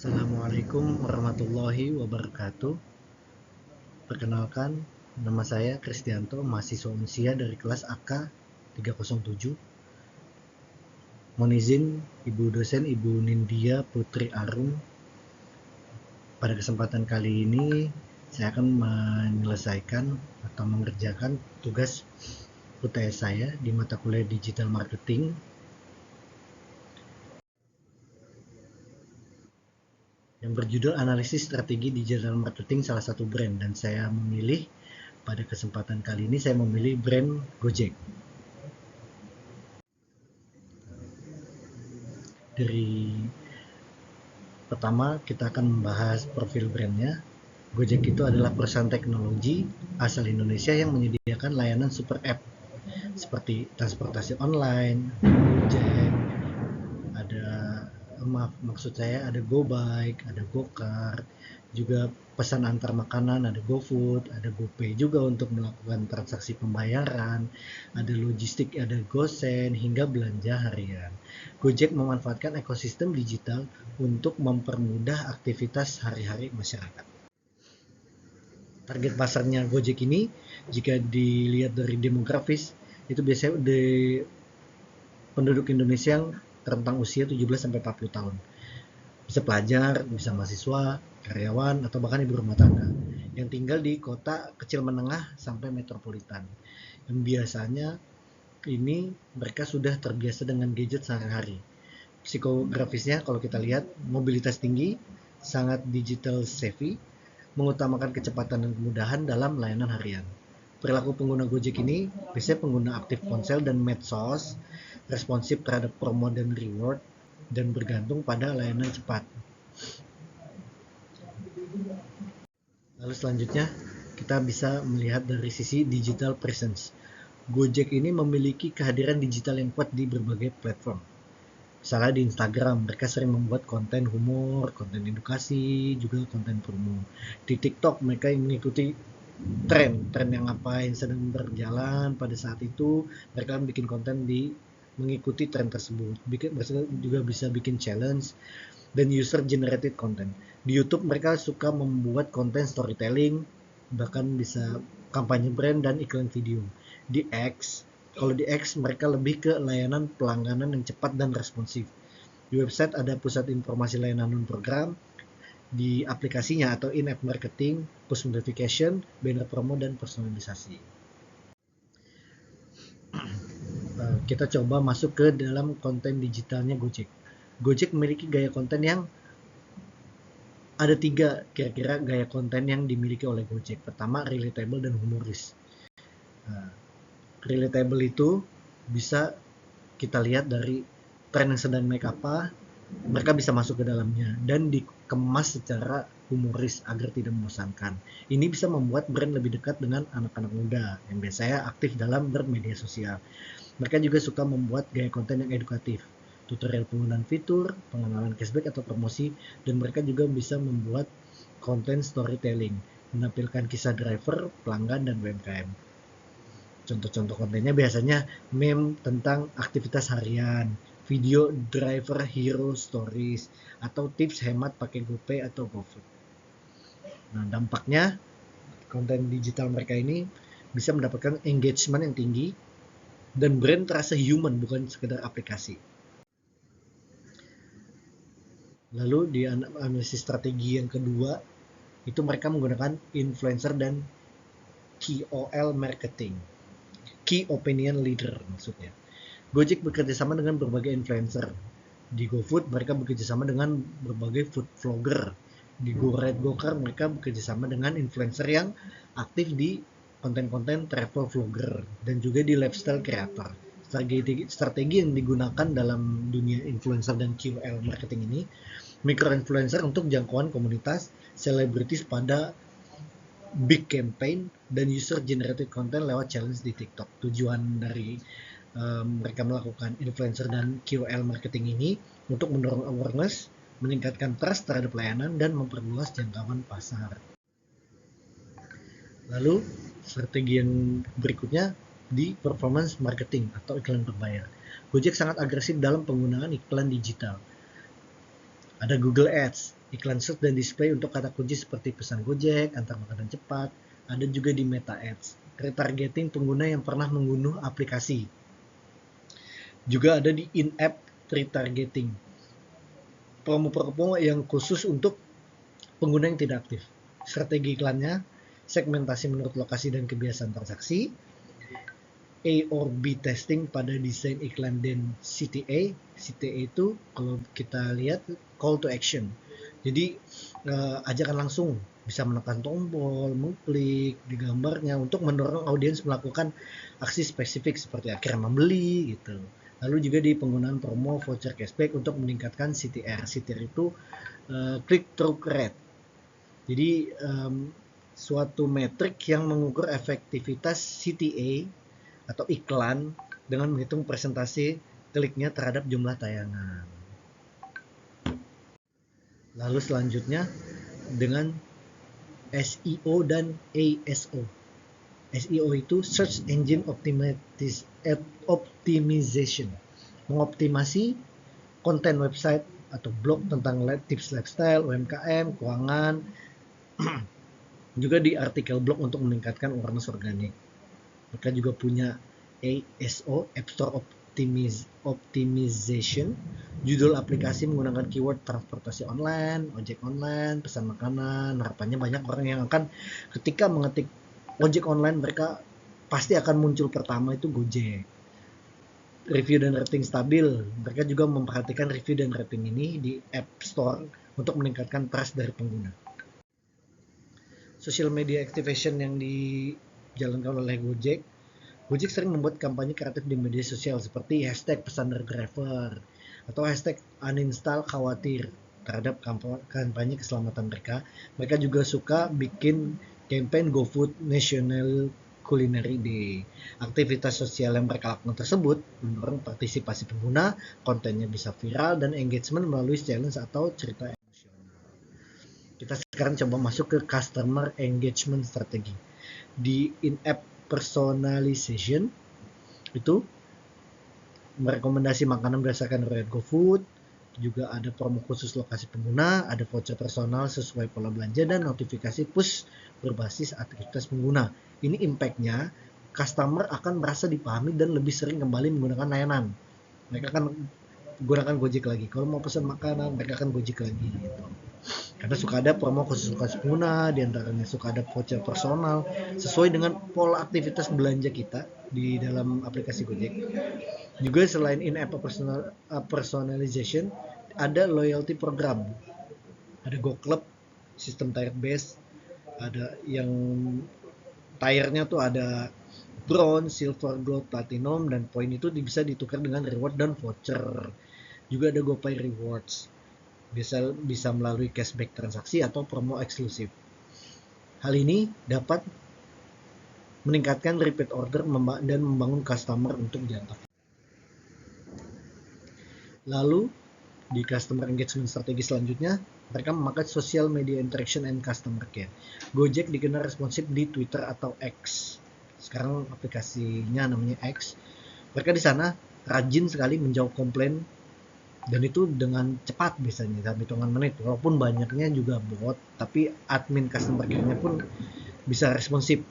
Assalamualaikum warahmatullahi wabarakatuh. Perkenalkan, nama saya Kristianto, mahasiswa Unsia dari kelas AK 307. Mohon izin Ibu dosen Ibu Nindya Putri Arum. Pada kesempatan kali ini saya akan menyelesaikan atau mengerjakan tugas UTS saya di mata kuliah Digital Marketing yang berjudul Analisis Strategi Digital Marketing salah satu brand, dan saya memilih pada kesempatan kali ini saya memilih brand Gojek. Dari pertama kita akan membahas profil brandnya. Gojek itu adalah perusahaan teknologi asal Indonesia yang menyediakan layanan super app seperti transportasi online, Gojek, ada maksud saya ada GoBike, ada GoCar, juga pesan antar makanan, ada GoFood, ada GoPay juga untuk melakukan transaksi pembayaran, ada logistik, ada GoSend, hingga belanja harian. Gojek memanfaatkan ekosistem digital untuk mempermudah aktivitas hari-hari masyarakat. Target pasarnya Gojek ini, jika dilihat dari demografis, itu biasanya di penduduk Indonesia yang rentang usia 17-40 tahun. Bisa pelajar, bisa mahasiswa, karyawan, atau bahkan ibu rumah tangga yang tinggal di kota kecil menengah sampai metropolitan. Yang biasanya ini mereka sudah terbiasa dengan gadget sehari-hari. Psikografisnya kalau kita lihat, mobilitas tinggi, sangat digital savvy, mengutamakan kecepatan dan kemudahan dalam layanan harian. Perilaku pengguna Gojek ini biasanya pengguna aktif ponsel dan medsos, responsif terhadap promo dan reward, dan bergantung pada layanan cepat. Lalu selanjutnya kita bisa melihat dari sisi digital presence. Gojek ini memiliki kehadiran digital yang kuat di berbagai platform. Misalnya di Instagram, mereka sering membuat konten humor, konten edukasi, juga konten promo. Di TikTok, mereka mengikuti tren yang apa yang sedang berjalan pada saat itu, mereka bikin konten mengikuti tren tersebut. Mereka juga bisa bikin challenge dan user generated content. Di YouTube mereka suka membuat konten storytelling, bahkan bisa kampanye brand dan iklan video. Di kalau di X mereka lebih ke layanan pelangganan yang cepat dan responsif. Di website ada pusat informasi layanan non-program, di aplikasinya atau in-app marketing, push notification, banner promo, dan personalisasi. Kita coba masuk ke dalam konten digitalnya Gojek. Gojek memiliki gaya konten yang ada 3 kira-kira gaya konten yang dimiliki oleh Gojek. Pertama, relatable dan humoris. Relatable itu bisa kita lihat dari tren yang sedang naik apa, mereka bisa masuk ke dalamnya dan dikemas secara humoris agar tidak membosankan. Ini bisa membuat brand lebih dekat dengan anak-anak muda yang biasanya aktif dalam bermedia sosial. Mereka juga suka membuat gaya konten yang edukatif, tutorial penggunaan fitur, pengenalan cashback atau promosi, dan mereka juga bisa membuat konten storytelling, menampilkan kisah driver, pelanggan, dan UMKM. Contoh-contoh kontennya biasanya meme tentang aktivitas harian, video driver hero stories, atau tips hemat pakai GoPay atau GoFood. Nah, dampaknya konten digital mereka ini bisa mendapatkan engagement yang tinggi dan brand terasa human, bukan sekedar aplikasi. Lalu di analisis strategi yang kedua, itu mereka menggunakan influencer dan KOL marketing. Key Opinion Leader maksudnya. Gojek bekerjasama dengan berbagai influencer. Di GoFood mereka bekerjasama dengan berbagai food vlogger. Di GoRide GoCar mereka bekerjasama dengan influencer yang aktif di konten-konten travel vlogger dan juga di lifestyle creator. Strategi yang digunakan dalam dunia influencer dan KOL marketing ini, micro influencer untuk jangkauan komunitas, selebritis pada big campaign, dan user generated content lewat challenge di TikTok. Tujuan dari mereka melakukan influencer dan KOL marketing ini untuk mendorong awareness, meningkatkan trust terhadap layanan, dan memperluas jangkauan pasar. Lalu strategi yang berikutnya di performance marketing atau iklan berbayar. Gojek sangat agresif dalam penggunaan iklan digital. Ada Google Ads, iklan search dan display untuk kata kunci seperti pesan Gojek, antar makanan cepat. Ada juga di Meta Ads, retargeting pengguna yang pernah mengunduh aplikasi. Juga ada di in-app retargeting, promo-promo yang khusus untuk pengguna yang tidak aktif. Strategi iklannya, segmentasi menurut lokasi dan kebiasaan transaksi, A or B testing pada desain iklan dan CTA. CTA itu kalau kita lihat call to action. Jadi ajakan langsung, bisa menekan tombol, mengklik di gambarnya untuk mendorong audiens melakukan aksi spesifik seperti akhirnya membeli gitu. Lalu juga di penggunaan promo voucher cashback untuk meningkatkan CTR. CTR itu click through rate. Jadi suatu metrik yang mengukur efektivitas CTA atau iklan dengan menghitung persentase kliknya terhadap jumlah tayangan. Lalu selanjutnya dengan SEO dan ASO. SEO itu Search Engine Optimization, mengoptimasi konten website atau blog tentang tips lifestyle, UMKM, keuangan, juga di artikel blog untuk meningkatkan awareness organik. Mereka juga punya ASO, App Store Optimization, judul aplikasi menggunakan keyword transportasi online, ojek online, pesan makanan. Harapannya banyak orang yang akan ketika mengetik ojek online, mereka pasti akan muncul pertama itu Gojek. Review dan rating stabil, mereka juga memperhatikan review dan rating ini di App Store untuk meningkatkan trust dari pengguna. Social media activation yang dijalankan oleh Gojek sering membuat kampanye kreatif di media sosial seperti hashtag pesan dari driver atau hashtag uninstall khawatir terhadap kampanye keselamatan mereka. Mereka juga suka bikin campaign GoFood National Culinary Day. Aktivitas sosial yang mereka lakukan tersebut mendorong partisipasi pengguna, kontennya bisa viral, dan engagement melalui challenge atau cerita emosional. Kita sekarang coba masuk ke customer engagement strategi. Di in-app personalization itu merekomendasi makanan berdasarkan riwayat GoFood, juga ada promo khusus lokasi pengguna, ada voucher personal sesuai pola belanja, dan notifikasi push berbasis aktivitas pengguna. Ini impact-nya, customer akan merasa dipahami dan lebih sering kembali menggunakan layanan. Mereka akan gunakan Gojek lagi. Kalau mau pesan makanan, mereka akan Gojek lagi gitu. Karena suka ada promo khusus lokasi pengguna, diantaranya suka ada voucher personal sesuai dengan pola aktivitas belanja kita di dalam aplikasi Gojek. Juga selain in-app personalization, ada loyalty program. Ada GoClub, sistem tier base, ada yang tiernya tuh ada bronze, silver, gold, platinum, dan poin itu bisa ditukar dengan reward dan voucher. Juga ada GoPay Rewards, bisa melalui cashback transaksi atau promo eksklusif. Hal ini dapat meningkatkan repeat order dan membangun customer untuk jangka. Lalu di customer engagement strategi selanjutnya, mereka memakai social media interaction and customer care. Gojek dikenal responsif di Twitter atau X. Sekarang aplikasinya namanya X. Mereka di sana rajin sekali menjawab komplain, dan itu dengan cepat biasanya dalam hitungan menit. Walaupun banyaknya juga bot, tapi admin customer care-nya pun bisa responsif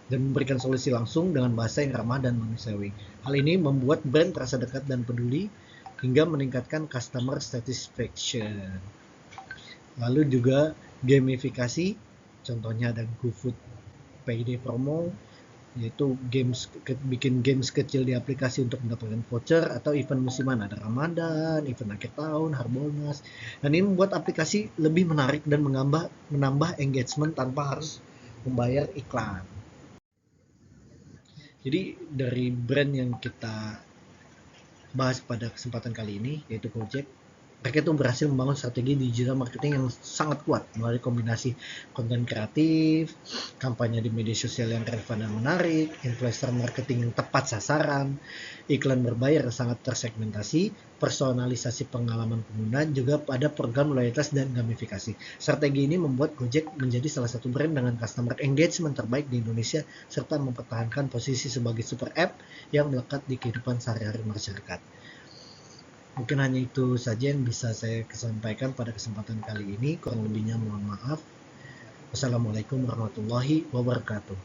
dan memberikan solusi langsung dengan bahasa yang ramah dan manusiawi. Hal ini membuat brand terasa dekat dan peduli hingga meningkatkan customer satisfaction. Lalu juga gamifikasi, contohnya ada GoFood Payday promo, yaitu bikin games kecil di aplikasi untuk mendapatkan voucher, atau event musiman, ada Ramadan, event akhir tahun, Harbolnas. Dan ini membuat aplikasi lebih menarik dan menambah engagement tanpa harus membayar iklan. Jadi dari brand yang kita bahas pada kesempatan kali ini, yaitu Gojek, mereka itu berhasil membangun strategi digital marketing yang sangat kuat melalui kombinasi konten kreatif, kampanye di media sosial yang relevan dan menarik, influencer marketing yang tepat sasaran, iklan berbayar yang sangat tersegmentasi, personalisasi pengalaman pengguna, juga pada program loyalitas dan gamifikasi. Strategi ini membuat Gojek menjadi salah satu brand dengan customer engagement terbaik di Indonesia, serta mempertahankan posisi sebagai super app yang melekat di kehidupan sehari-hari masyarakat. Mungkin hanya itu saja yang bisa saya sampaikan pada kesempatan kali ini. Kurang lebihnya mohon maaf. Wassalamualaikum warahmatullahi wabarakatuh.